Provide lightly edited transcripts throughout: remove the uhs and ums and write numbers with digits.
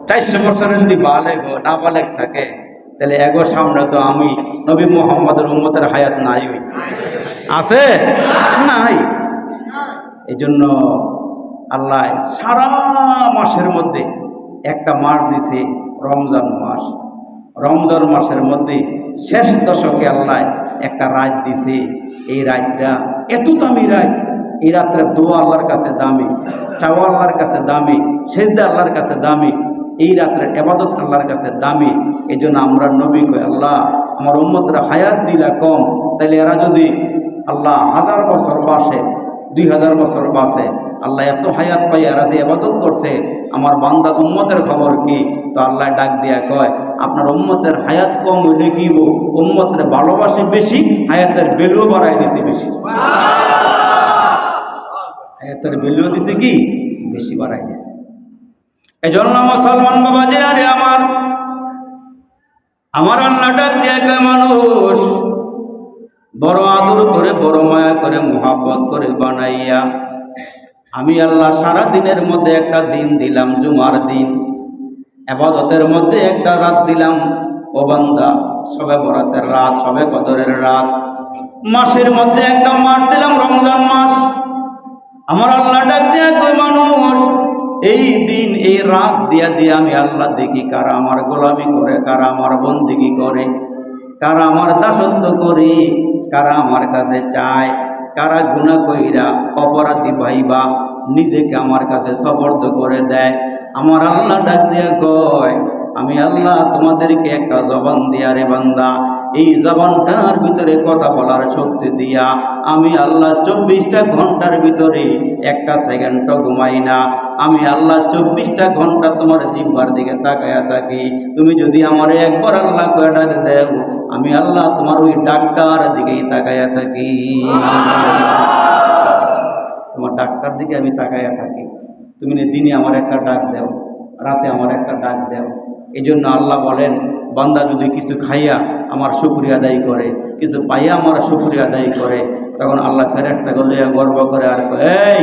400 বছরে যদি বালেগ না বালেগ থাকে তাহলে এগো সামনে তো আমি নবী মুহাম্মদের উম্মতের হায়াত নাই আছে নাই। এই জন্য আল্লাহ সারা মাসের মধ্যে একটা মাস দিছে রমজান মাস। রমজান মাসের মধ্যে শেষ দশকে আল্লাহ একটা রাত দিছে। এই রাতটা এত দামি রাত, এই রাত্রে দোয়া আল্লাহর কাছে দামি, চাওয়া আল্লাহর কাছে দামি, সেজদা আল্লাহর কাছে দামি, এই রাত্রের ইবাদত আল্লাহর কাছে দামি। এই জন্য আমরা নবী কই, আল্লাহ আমার উম্মতরা হায়াত দিলা কম, তাইলে এরা যদি আল্লাহ 1000 বছর বাসে, 2000 বছর বাসে, আল্লাহ এত হায়াত পাই এরা যে ইবাদত করছে, আমার বান্দা উম্মতের খবর কি? তো আল্লাহ ডাক দিয়া কয়, আপনার উম্মতের হায়াত কম হইলে কি উম্মতের ভালোবাসে বেশি, হায়াতের ভ্যালু বাড়াই দিছে বেশি। হায়াতের ভ্যালু দিছে কি বেশি বাড়াই দিছে। এই জন্য মুসলমান বাবাজিরা রে আমার আল্লাহ ডাক দিয়া কয়, মানুষ বড় আদর করে, বড় মায়া করে, মুহাব্বত করে বানাইয়া আমি আল্লাহ সারা দিনের মধ্যে একটা দিন দিলাম, জুমার দিন। ইবাদতের মধ্যে একটা রাত দিলাম, ও বান্দা সবে বরাতের রাত, সবে কদরের রাত। মাসের মধ্যে একটা মাস দিলাম, রমজান মাস। আমার আল্লাহ ডাক দিয়া কই, মানুষ এই দিন এই রাত দিয়া দিয়া আমি আল্লাহ দেখি কারা আমার গোলামি করে, কারা আমার বন্দেগী করে, কারা আমার দাসত্ব করে, কারা আমার কাছে চায়, কারা গুনাহ কইরা অপরাধী ভাইবা নিজেকে আমার কাছে সবর্দ করে দেয়। আমার আল্লাহ ডাক দিয়া কয়, আমি আল্লাহ তোমাদেরকে একটা জবান দিয়া রে বান্দা, এই জবানটার ভিতরে কথা বলার শক্তি দিয়া আমি আল্লাহ 24টা ঘন্টার ভিতরে একটা সেকেন্ডও ঘুমাই না। আমি আল্লাহ 24টা ঘন্টা তোমার জিহ্বার দিকে তাকায়া থাকি। তুমি যদি আমার একবার আল্লাহ কয়ে ডাক দেও, আমি আল্লাহ তোমার ওই ডাক্তার দিকেই তাকায়া থাকি। তোমার ডাক্তার দিকে আমি তাকায়া থাকি। তুমি দিনে আমার একটা ডাক দেও, রাতে আমার একটা ডাক দেও। এই জন্য আল্লাহ বলেন, বান্দা যদি কিছু খাইয়া আমার শুকরিয়া আদায় করে, কিছু পাইয়া আমার শুকরিয়া আদায় করে, তখন আল্লাহ ফেরেশতাকে লইয়া গর্ব করে আর কয়, এই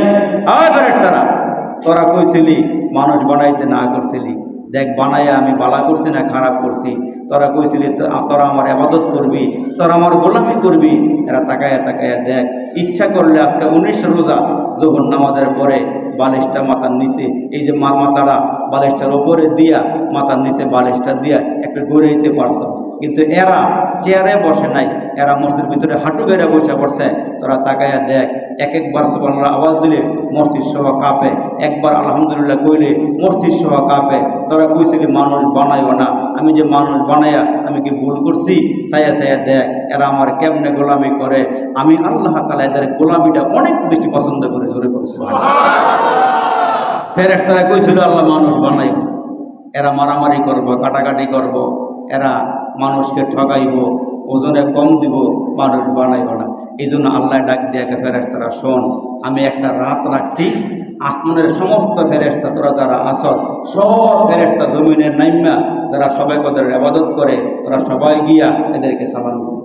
ফেরেশতারা, তোরা কইছিলি মানুষ বানাইতে না করছিলি, দেখ বানাইয়া আমি বালা করছি না খারাপ করছি। তোরা কইছিলি তোরা আমার ইবাদত করবি, তোরা আমার গোলামি করবি। এরা তাকায়া তাকায়া দেখ, ইচ্ছা করলে আজকে 19 রোজা যখন নামাজের পরে বালিশটা মাথার নিচে, এই যে মাথাটা বালিশটার উপরে দিয়া মাথার নিচে বালিশটা দিয়া একটা গড়াইতে পারত, কিন্তু এরা চেয়ারে বসে নাই, এরা মসজিদের ভিতরে হাঁটু বেড়ে বসে পড়ছে। তোরা তাকায়া দেখ, একবার সুবহানাল্লাহ আওয়াজ দিলে মসজিদ সহ কাঁপে, একবার আলহামদুলিল্লাহ কইলে মসজিদ সহ কাঁপে। তোরা কইছিলি মানুষ বানাইও না, আমি যে মানুষ বানাইয়া আমি কি ভুল করছি? ছায়া ছায়া দেখ এরা আমার কেমনে গোলামি করে। আমি আল্লাহ তাআলা এদের গোলামিটা অনেক বেশি পছন্দ করে। জোরে করছি। ফেরেশতারা কইছিল আল্লাহ মানুষ বানাইব, এরা মারামারি করব, কাটাকাটি করব, এরা মানুষকে ঠকাইব, ওজনে কম দিব, মানুষ বানাইব না। এই জন্য আল্লাহ ডাক দিয়া ফেরেশতারা, শোন, আমি একটা রাত রাখছি, আসমানের সমস্ত ফেরেশতা তোরা যারা আসত, সব ফেরেশতা জমিনের নাইমা যারা সবাই কদরের ইবাদত করে, তোরা সবাই গিয়া এদেরকে সালাম দিবে,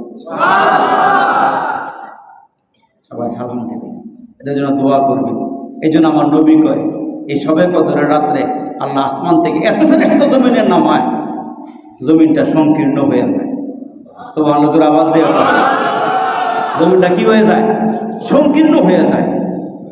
সবাই সালাম দিবে, এদের জন্য দোয়া করবি। এই জন্য আমার নবী কয়, এই সবে কদরের রাত্রে আল্লাহ আসমান থেকে এত ফেরেশতা জমিনের নামায়, জমিনটা সংকীর্ণ হয়ে যায়। সুবহানাল্লাহ, আওয়াজ দিয়ে জমিনটা কি হয়ে যায়? সংকীর্ণ হয়ে যায়।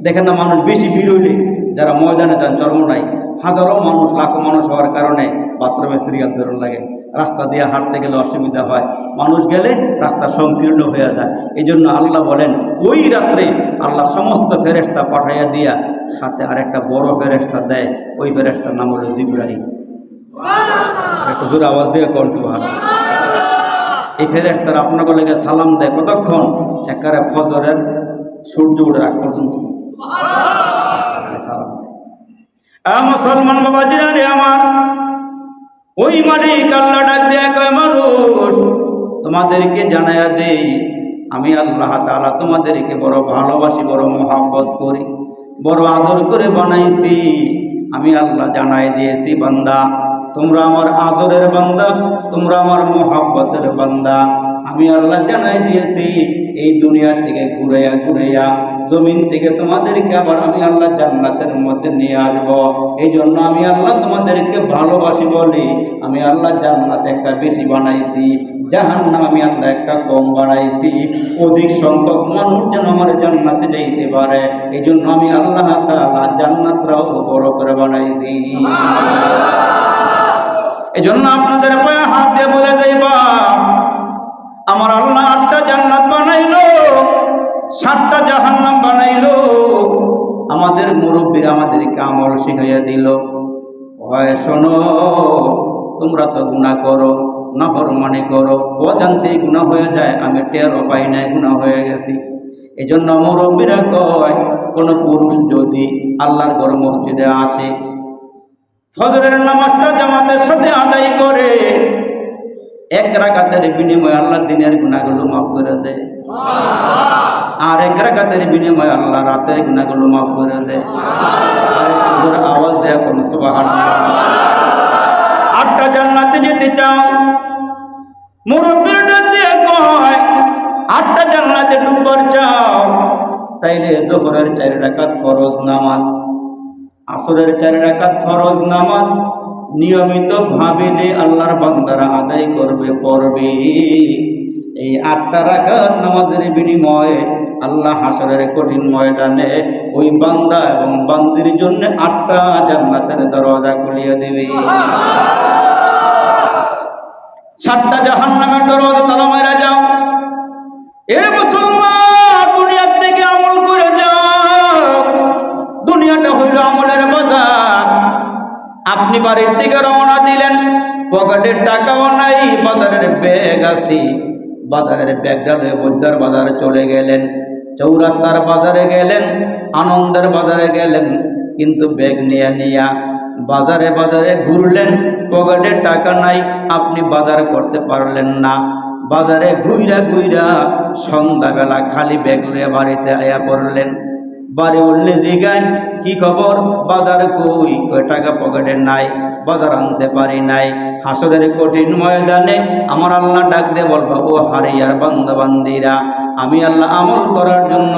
দেখেন না, মানুষ বেশি ভিড় হইলে যারা ময়দানে যান, চর্ম নাই, হাজারো মানুষ, লাখো মানুষ হওয়ার কারণে বাথরুমে সিরিয়াল ধরন লাগে, রাস্তা দিয়ে হাঁটতে গেলে অসুবিধা হয়, মানুষ গেলে রাস্তা সংকীর্ণ হয়ে যায়। এই জন্য আল্লাহ বলেন, ওই রাত্রে আল্লাহ সমস্ত ফেরেশতা পাঠাইয়া দিয়া সাথে আরেকটা বড় ফেরেশতা দেয়, ওই ফেরেশতার নাম হলো জিবরাইল। একটু জোরে আওয়াজ দিয়ে কোন সুবহানাল্লাহ। এই ফেরেশতারা আপনাকে লেগে সালাম দেয় কতক্ষণ? একেবারে ফজরের সূর্য ওঠার আগ পর্যন্ত সালাম দেয়। মুসলমান বাবাজিরা রে আমার, ওই মালিক আল্লাহ ডাক দিয়ে কয়, মানুষ তোমাদেরকে জানায়া দেই, আমি আল্লাহ তাআলা তোমাদেরকে বড় ভালোবাসি, বড় মহব্বত করি, বড় আদর করে বানাইছি। আমি আল্লাহ জানাই দিয়েছি, বান্দা তোমরা আমার আদরের বান্দা, তোমরা আমার মহব্বতের বান্দা। আমি আল্লাহ জানাই দিয়েছি, এই দুনিয়া থেকে ঘুরাইয়া ঘুরাইয়া জমিন থেকে তোমাদেরকে আবার আমি আল্লাহ জান্নাতের মধ্যে নিয়ে আসবো। এই জন্য আমি আল্লাহ তোমাদেরকে ভালোবাসি বলি আমি আল্লাহ জান্নাত একটা বেশি বানাইছি, জাহান্নাম আমি আল্লাহ একটা কম বানাইছি। অধিক সংখ্যক মানুষ যেন আমার জান্নাতে যাইতে পারে, এই জন্য আমি আল্লাহ তাআলা জান্নাতটাও বড় করে বানাইছি। এই জন্য আপনাদের পায়ে হাত দিয়ে বলে যাইবা, আমার আল্লাহ 8টা জান্নাত বানাইলো, 7টা জাহান্নাম বানাইলো। আমাদের মুরব্বীরা আমাদেরকে আমল শিখাইয়া দিল, হয় শোনো তোমরা তো গুনাহ করো, নাফরমানি করো, অজান্তেই গুনাহ হয়ে যায়, আমি টেরও পাই নাই গুনাহ হয়ে গেছি। এই জন্য মুরব্বীরা কয় কোন পুরুষ যদি আল্লাহর ঘর মসজিদে আসে, ফজরের নামাজটা জামাতের সাথে আদায় করে, 1 রাকাতের বিনিময়ে আল্লাহ দিনের গুনাহগুলো মাফ করে দেয়, আর 1 রাকাতের বিনিময়ে আল্লাহ রাতের গুনাহগুলো মাফ করে দেয়। আওয়াজ দেয়া কোন সুবহানাল্লাহ। 8টা জান্নাতে যেতে চাও, মুরব্বিরা দিয়ে কয় 8টা জান্নাতে ঢুকবার চাও, তাইলে যোহরের 4 রাকাত ফরজ নামাজ, আসরের 4 রাকাত ফরজ নামাজ নিয়মিত ভাবে যে আল্লাহর বান্দারা আদায় করবে পড়বে, এই 8টা রাকাত নামাজের বিনিময়ে আল্লাহ হাসরের কঠিন ময়দানে ওই বান্দা এবং বান্দির জন্য 8টা জান্নাতের দরজা খুলিয়ে দিবে, 7টা জাহান্নামের দরজা তালা মারা যাও। এর মুসলমান দুনিয়ার থেকে আমল করে যাও, দুনিয়াটা হইল আমলের বাজার। আপনি বাড়ির থেকে রওনা দিলেন, পকেটের টাকাও নাই, বাজারের ব্যাগ আছে, বাজারের ব্যাগটা লয়ে বৈদ্যার বাজারে চলে গেলেন, চৌরাস্তার বাজারে গেলেন, আনন্দের বাজারে গেলেন, কিন্তু ব্যাগ নিয়া বাজারে বাজারে ঘুরলেন, পকেটে টাকা নাই, আপনি বাজার করতে পারলেন না। বাজারে ঘুইরা ঘুইরা সন্ধ্যাবেলা খালি ব্যাগ লইয়া বাড়িতে আয়া পড়লেন। বাড়ি উঠলে জিগায় কি খবর, বাজার কই, টাকা পকেটে নাই, বাজার আনতে পারি নাই। হাসরের কঠিন ময়দানে আমার আল্লাহ ডাক দিয়ে বলবো, ও হারিয়ার বান্দা বান্দিরা, আমি আল্লাহ আমল করার জন্য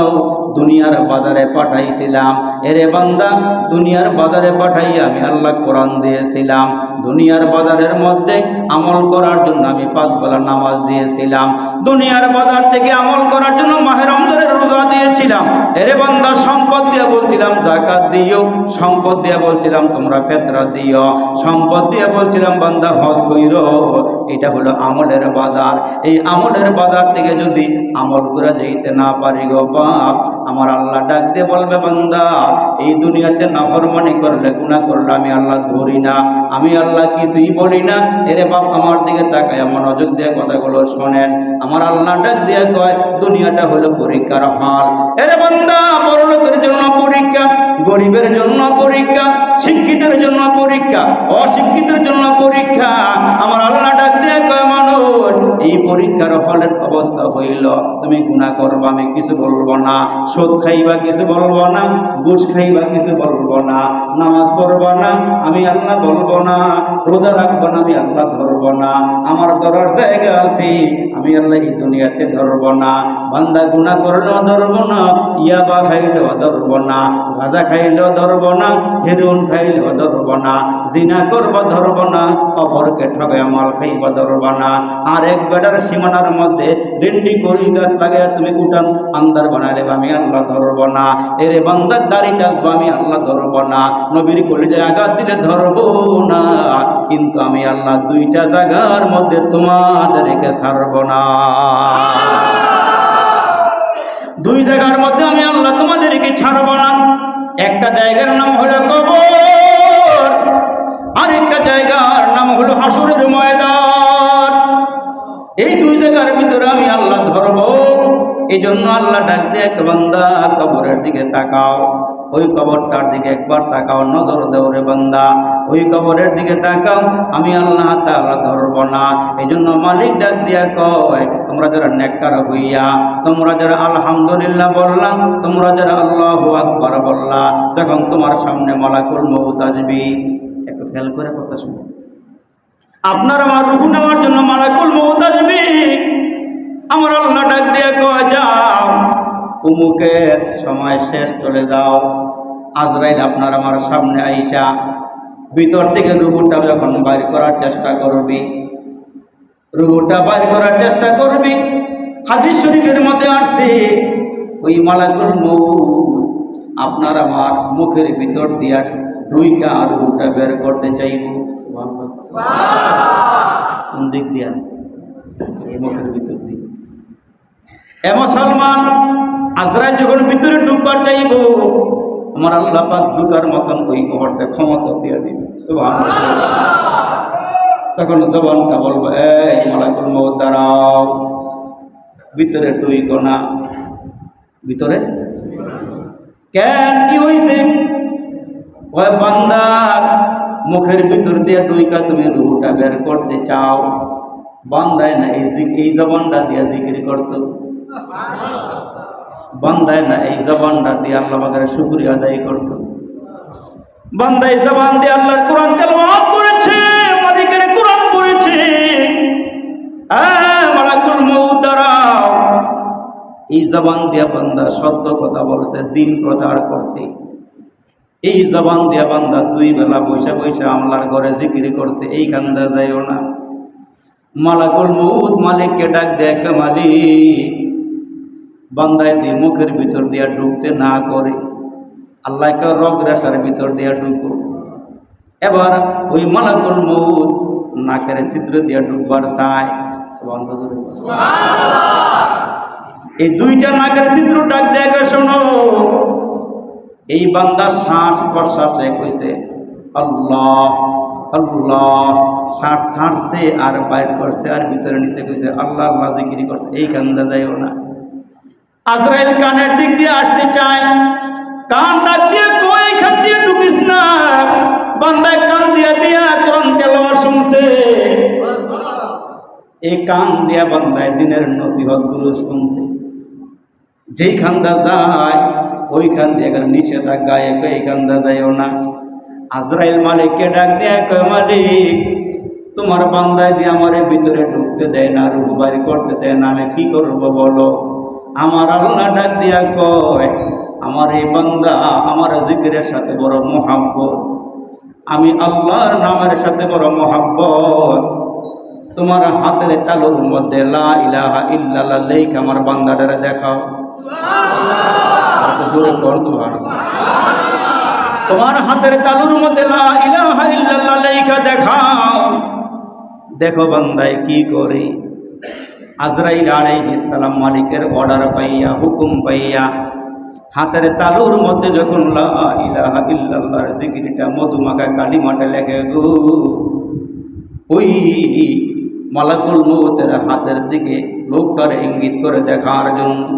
দুনিয়ার বাজারে পাঠাইছিলাম। এরে বান্দা, দুনিয়ার বাজারে পাঠাইয়া আমি আল্লাহ কোরআন দিয়েছিলাম, দুনিয়ার বাজারের মধ্যে আমল করার জন্য আমি 5 বেলা নামাজ দিয়েছিলাম, দুনিয়ার বাজার থেকে আমল করার জন্য মাহে রমজানের রোজা দিয়েছিলাম। এরে বান্দা, সম্পদ দিয়ে বলছিলাম যাকাত দিও, সম্পদ দিয়ে বলছিলাম তোমরা ফিতরা দিও, সম্পদ দিয়ে বলছিলাম বান্দা হজ কইরো। এটা হলো আমলের বাজার। এই আমলের বাজার থেকে যদি আমল করে যাইতে না পারি গো বাপ, আমার আল্লাহ ডাক দিয়ে বলবে, বান্দা এই দুনিয়াতে নাফরমানি করলে, গুনাহ করলে আমি আল্লাহ ধরি না, আমি আল্লাহ কিছুই বলি না। এরে বাপ, আমার দিকে তাকায় মনোযোগ দিয়ে কথাগুলো শোনেন। আমার আল্লাহ ডাক দিয়ে কয়, দুনিয়াটা হলো পরীক্ষার হল। এরে বান্দা, বড় লোকের জন্য পরীক্ষা, গরিবের জন্য পরীক্ষা, শিক্ষিতের জন্য পরীক্ষা, অশিক্ষিতের জন্য পরীক্ষা। আমার আল্লাহ ডাক দিয়ে কয়, মানুষ এই পরীক্ষার হলের অবস্থা হইল, তুমি গুনাহ করবা আমি কিছু বলবো না, সুদ খাইবা কিছু বলবো না, ঘুষ খাইবা কিছু বলবো না, নামাজ পড়বা না আমি আল্লাহ বলবো না, রোজা রাখবো না আমি আল্লাহ ধরবো না, আমার ধরার জায়গা আছে আমি আল্লাহ এই দুনিয়াতে ধরবো না। বান্দা গুনাহ করলেও ধরবো না, ইয়াবা খাইলেও ধরবো না, গাঁজা খাইলেও ধরবো না, হেরোইন খাইলেও ধরবো না, জিনা করবা ধরবো না, অপরকে ঠকায় মাল খাইবা ধরবো না। আর এক বেটার সীমানার মধ্যে ডিন্ডি করি গাছ লাগাইয়া তুমি উঠান আন্দার বানাইলে আমি আল্লাহ ধরবো না। এরে বান্দার দাড়ি চাচবো আমি আল্লাহ ধরবো না, নবীর কলিজায় আঘাত দিলে ধরবো না, কিন্তু আমি আল্লাহ 2টা জায়গার মধ্যে তোমাদেরকে ছাড়বো না। 2 জায়গার মধ্যে আমি আল্লাহ তোমাদেরকে ছাড়বো না। একটা জায়গার নাম হলো কবর, আরেকটা জায়গার নাম হলো হাসরের ময়দান। এই 2 জায়গার ভিতরে আমি আল্লাহ ধরবো। এই জন্য আল্লাহ ডাক দিয়ে, এক বান্দা কবরের দিকে তাকাও, ওই কবরটার দিকে একবার তাকাও, নজর দেও রে বান্দা, ওই কবরের দিকে তাকাও, আমি আল্লাহ তাআলা ধরবো না। এই জন্য মালিক ডাক দিয়া কয়, তোমরা যারা নেককার হইয়া, তোমরা যারা আলহামদুলিল্লাহ বললাম, তোমরা যারা আল্লাহু আকবার বললা, যখন তোমার সামনে মালাকুল মউত আসবে, একটু খেয়াল করে কথা শুনো, আপনার আমার রূহ নেওয়ার জন্য মালাকুল মউত আসবে। আমার আল্লাহ ডাক দিয়ে কয়, যাও উমুকের সময় শেষ, চলে যাও। আজরাইল আপনার আমার সামনে আইসা ভিতর থেকে রুহুটা যখন বাইর করার চেষ্টা করবি, রুহুটা বাইর করার চেষ্টা করবি, হাদিস শরীফের মধ্যে আসছে ওই মালাকুল মউত আপনার আমার মুখের ভিতর দিয়া ঢুইকা রুহুটা বের করতে চাইব। সুবহানাল্লাহ। কোন দিক দিয়া? এই মুখের ভিতর দিয়ে। এ মুসলমান, আজরাইল যখন ভিতরে ঢুকবার চাইব, আমার আল্লাহ পাক ঢুকার মতন ওই মুহূর্তে ক্ষমতা দিয়ে দিবে। সুবহানাল্লাহ। তখন জবানটা বলবো, এই মালাকুল মউত দাঁড়াও, ভিতরে ঢুইকো না। ভিতরে কেন, কি হয়েছে? ওই বান্দার মুখের ভিতর দিয়ে ঢুইকা তুমি রুহটা বের করতে চাও। বান্দায় না এই জবানটা দিয়ে জিকির করতো, বান্দায় না এই জবানটা দিয়ে আল্লাহ পাকের শুকরিয়া আদায় করতো। বান্দায় জবান দিয়ে আল্লাহর কোরআন তেলাওয়াত করেছে, মালিকের কোরআন পড়েছে। মালাকুল মউত দাঁড়াও, এই জবান দিয়ে বান্দা সত্য কথা বলছে, দিন প্রচার করছে। এই জবান দিয়ে বান্দা দুই বেলা বৈশা বৈশা আমলার ঘরে জিকির করছে। এইখান দিয়ে যাইও না। মালাকুল মউত মালিককে ডাক দেয়, মালিক, বান্দায় দিয়ে মুখের ভিতর দিয়া ঢুকতে না করে, আল্লাহকে রগ রেশার ভিতর দিয়া ঢুকো। এবার ওই মালাকুল মউত নাকের ছিদ্র দিয়া ঢুকবার চায়। এই দুইটা নাকের ছিদ্র ডাক দেখে, শোনো, এই বান্দা শ্বাস প্রশ্বাসে কইছে আল্লাহ আল্লাহ, শ্বাস ছাড়ছে আর বাইর করছে, আর ভিতরে নিচে কইছে আল্লাহ আল্লাহ জিকির করছে। এই কান্দা যাইও না। আজরাইল কানের দিক দিয়ে আসতে চায়, কান ডাক দিয়ে কই, এখান দিয়ে ঢুকিস না। বান্দায় কান দিয়া দিয়া কোরআন তেলাওয়াত শুনছে। এই কান দিয়া বান্দায় দিনের নসিহত গুলো শুনছে। যেইখান দা যায় ওইখান দিয়ে গেলে নিষেধাজ্ঞা, এইখান দা যাইও না। আজরাইল মালিককে ডাক দিয়ে কয়, মালিক, তোমার বান্দায় দিয়ে আমার ভিতরে ঢুকতে দেয় না, রূপ বাইর করতে দেয় না, আমি কি করবো বলো? আমার আল্লাহ ডাক দিয়া কয়, আমার এই বান্দা আমার জিকিরের সাথে বড় মোহাব্বত, আমি আল্লাহর নামের সাথে বড় মোহাব্বত। তোমার হাতের তালুর মধ্যে লা ইলাহা ইল্লাল্লাহ লেখা আমার বান্দাটারে দেখাও। জোরে কর সুবহানাল্লাহ। তোমার হাতের তালুর মধ্যে লা ইলাহা ইল্লাল্লাহ লেখা দেখাও। দেখো বান্দায় কি করে। আজরাইল আলাইহিস সালাম মালিকের অর্ডার পাইয়া, হুকুম পাইয়া, হাতের তালুর মধ্যে যখন লা ইলাহা ইল্লাল্লাহর জিকিরটা মধুমাখা কালিমাটা লেখে গো, ওই মালাকুল মউতের হাতের দিকে লোকটার ইঙ্গিত করে দেখার জন্য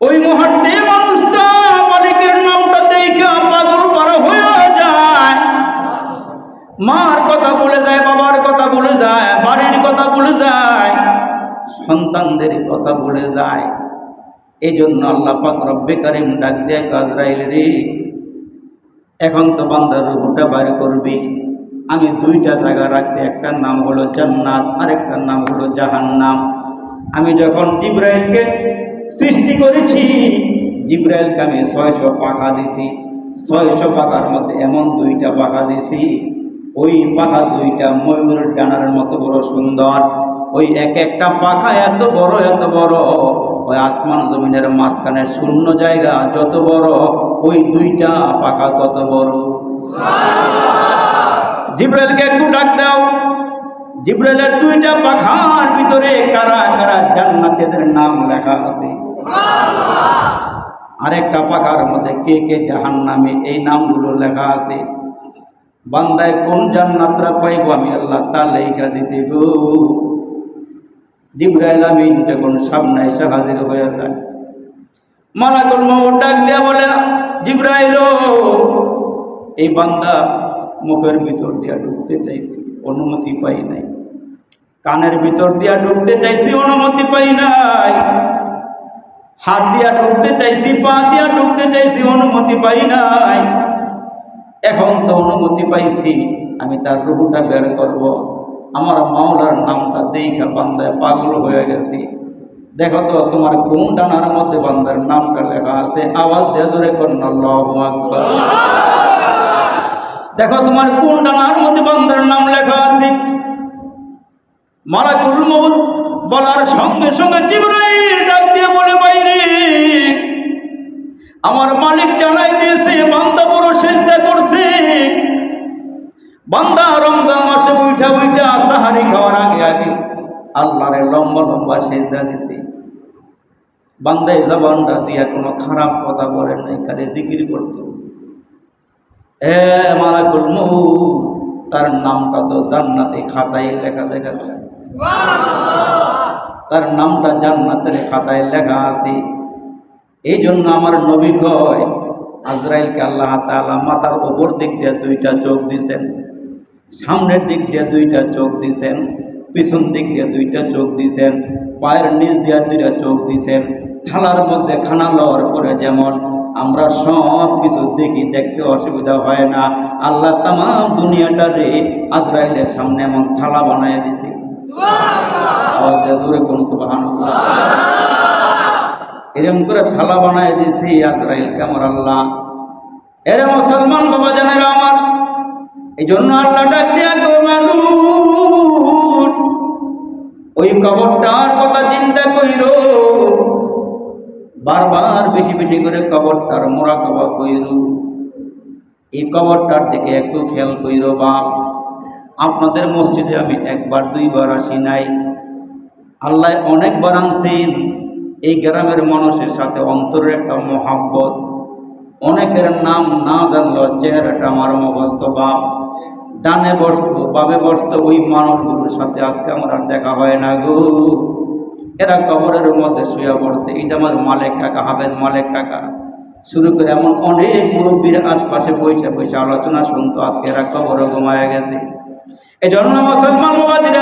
ওই মুহূর্তে মানুষটা মালিকের নামটা দেখে পাগল পারা হয়ে যায়। মার কথা বলে যায়, বাবার কথা বলে যায়, বাড়ির কথা বলে যায়, সন্তানদের কথা বলে যায়। এই জন্য আল্লাহ পাক রব্বে কারিম ডাক দিয়ে, আজরাইল রে, এখন তো বান্দার রূহটা বাইর করবি। আমি দুইটা জায়গা রাখছি, একটার নাম হলো জান্নাত, আরেকটার নাম হলো জাহান্নাম। আমি যখন জিব্রাইলকে সৃষ্টি করেছি, জিব্রাইলকে আমি 600 পাখা দিছি। 600 পাখার মধ্যে এমন দুইটা পাখা দিছি, ওই পাখা দুইটা ময়ূরের ডানার মতো বড় সুন্দর। ওই এক একটা পাখা এত বড় এত বড়, ওই আসমান জমিনের মাঝখানে শূন্য জায়গা যত বড়, ওই দুইটা পাখা তত বড়। জিব্রাইলকে একটু ডাক দাও। জিব্রাইলের দুইটা পাখার ভিতরে কারা কারা জান্নাতীদের নাম লেখা আছে, আরেকটা পাখার মধ্যে কে কে জাহান্নামী, এই নামগুলো লেখা আছে। বান্দায় কোন জান্নাতরা পাইব আমি আল্লাহ তা লেখা দিছি গো। জিব্রাইল আমিন যখন সামনে এসে হাজির হয়ে যায়, মালাকুল মউত ডাক দিয়া বলে, জিব্রাইল, এই বান্দা মুখের ভিতর দিয়া ঢুকতে চাইছি, অনুমতি পাই নাই। কানের ভিতর দিয়া ঢুকতে চাইছি, অনুমতি পাই নাই। হাত দিয়া ঢুকতে চাইছি, পা দিয়া ঢুকতে চাইছি, অনুমতি পাই নাই। এখন তো অনুমতি পাইছি, আমি তার রূহটা বের করব। আমার মাওলার নামটা দেখা বান্দায় পাগল হয়ে গেছি। দেখো তো তোমার কোন ডানার মধ্যে বান্দার নামটা লেখা আছে? আওয়াজ দিয়ে জোরে করুন আল্লাহু আকবার। দেখো তোমার কোন ডানার মধ্যে বান্দার নাম লেখা আছে। মালাকুল মউত বলার সঙ্গে সঙ্গে জিবরাইল ডাক দিয়ে বলে, বাইরে আমার মালিক জানাই দিয়েছে বান্দা বড় সেজদা করছে। বান্দা রমজান মাসে উঠা সাহারি খাওয়ার আগে আগে আল্লাহরে লম্বা লম্বা সেজদা দিছে। বান্দায় জবানটা দিয়া কোনো খারাপ কথা বলেন নাই, খালি জিকির করত। মালাকুল মউত তার নামটা তো জান্নাতে খাতায় লেখা দেখা যায়, তার নামটা জান্নাতের খাতায় লেখা আছে। এই জন্য আমার নবী কয়, আজরাইলকে আল্লাহ তাআলা মাথার উপর দিক দিয়ে দুইটা চোখ দিছেন, সামনের দিক দিয়ে দুইটা চোখ দিছেন, পিছন দিক দিয়ে দুইটা চোখ দিছেন, পায়ের নিচ দিয়ে দুইটা চোখ দিছেন। থালার মধ্যে খানা লওয়ার পরে যেমন আমরা সব কিছু দেখি, দেখতে অসুবিধা হয় না, আল্লাহ তাম দুনিয়াটারে আজরাইলের সামনে এমন থালা বানায় দিছে। এরকম করে থালা বানায় দিছি আজরাইলকে আমার আল্লাহ। এরে মুসলমান বাবা জানেরা আমার, এই জন্য আল্লাহ ডাক দিয়া গো মানুষ, ওই কবরটার কথা চিন্তা কইরো, বারবার বেশি বেশি করে কবরটার মুরাকাবা কইরো। এই কবরটার দিকে একটু খেয়াল কইরো বাপ। আপনাদের মসজিদে আমি একবার দুইবার আসি নাই, আল্লাহ অনেকবার আনছেন। এই গ্রামের মানুষের সাথে অন্তরের একটা মহাব্বত, অনেকের নাম না জানলো চেহারাটা আমার মুখস্থ। বাপ ডানে বসত বামে বসত, ওই মানুষগুলোর সাথে আজকে আমার আর দেখা হয় না গো। এরা কবরের মধ্যে শুয়ে পড়ছে। এই যে আমার মালেক কাকা, হাফেজ মালেক কাকা শুরু করে এমন অনেক মুরব্বীর আশপাশে বসে বসে আলোচনা শুনতো, আজকে এরা কবরে ঘুমায় গেছে। এই জন্য মুসলমান বাবাজিরা